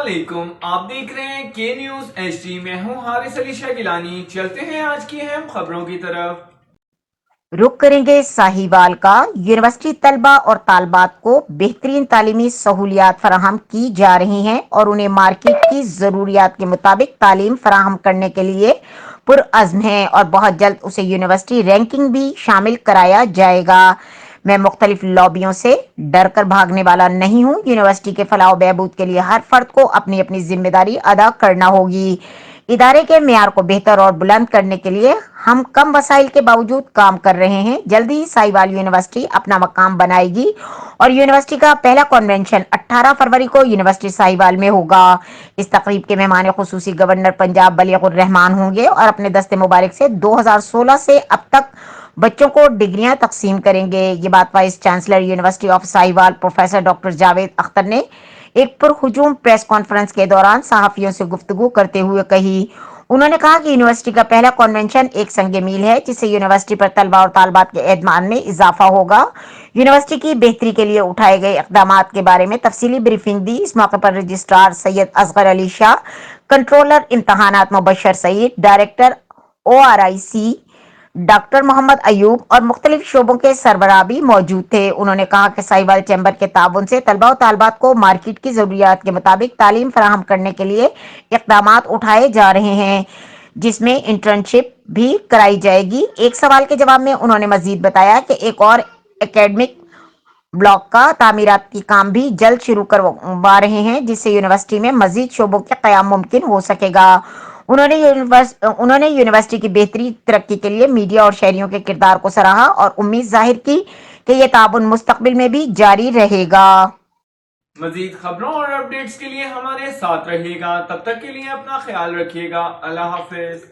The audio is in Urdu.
علیکم، آپ دیکھ رہے ہیں کے نیوز ایچ ڈی۔ میں ہوں حارث علی شاہ گیلانی۔ چلتے ہیں آج کی اہم خبروں کی طرف۔ رخ کریں گے ساہیوال کا۔ یونیورسٹی طلبہ اور طالبات کو بہترین تعلیمی سہولیات فراہم کی جا رہی ہیں اور انہیں مارکیٹ کی ضروریات کے مطابق تعلیم فراہم کرنے کے لیے پرعزم ہیں اور بہت جلد اسے یونیورسٹی رینکنگ بھی شامل کرایا جائے گا۔ میں مختلف لابیوں سے ڈر کر بھاگنے والا نہیں ہوں۔ یونیورسٹی کے فلاح و بہبود کے لیے ہر فرد کو اپنی اپنی ذمہ داری ادا کرنا ہوگی۔ ادارے کے معیار کو بہتر اور بلند کرنے کے لیے ہم کم وسائل کے باوجود کام کر رہے ہیں۔ جلد ہی ساہیوال یونیورسٹی اپنا مقام بنائے گی اور یونیورسٹی کا پہلا کنونشن 18 فروری کو یونیورسٹی ساہیوال میں ہوگا۔ اس تقریب کے مہمان خصوصی گورنر پنجاب بلیغ الرحمان ہوں گے اور اپنے دست مبارک سے 2016 سے اب تک بچوں کو ڈگریاں تقسیم کریں گے۔ یہ بات vice chancellor university of Sahiwal professor doctor Javed Akhtar نے ایک پرہجوم پریس کانفرنس کے دوران صحافیوں سے گفتگو کرتے ہوئے کہی۔ انہوں نے کہا کہ یونیورسٹی کا پہلا کنونشن ایک سنگ میل ہے جس سے یونیورسٹی پر طلبہ اور طالبات کے اعتماد میں اضافہ ہوگا۔ یونیورسٹی کی بہتری کے لیے اٹھائے گئے اقدامات کے بارے میں تفصیلی بریفنگ دی۔ اس موقع پر رجسٹرار سید اصغر علی شاہ، کنٹرولر امتحانات مبشر سعید، ڈائریکٹر ORIC ڈاکٹر محمد ایوب اور مختلف شعبوں کے سربراہ بھی موجود تھے۔ انہوں نے کہا کہ ساہیوال چیمبر کے تعاون سے طلبہ و طالبات کو مارکیٹ کی ضروریات کے مطابق تعلیم فراہم کرنے کے لیے اقدامات اٹھائے جا رہے ہیں جس میں انٹرنشپ بھی کرائی جائے گی۔ ایک سوال کے جواب میں انہوں نے مزید بتایا کہ ایک اور اکیڈمک بلاک کا تعمیراتی کام بھی جلد شروع کروا رہے ہیں جس سے یونیورسٹی میں مزید شعبوں کے قیام ممکن ہو سکے گا۔ انہوں نے یونیورسٹی کی بہتری ترقی کے لیے میڈیا اور شہریوں کے کردار کو سراہا اور امید ظاہر کی کہ یہ تعاون مستقبل میں بھی جاری رہے گا۔ مزید خبروں اور اپڈیٹس کے لیے ہمارے ساتھ رہیے گا۔ تب تک کے لیے اپنا خیال رکھیے گا۔ اللہ حافظ۔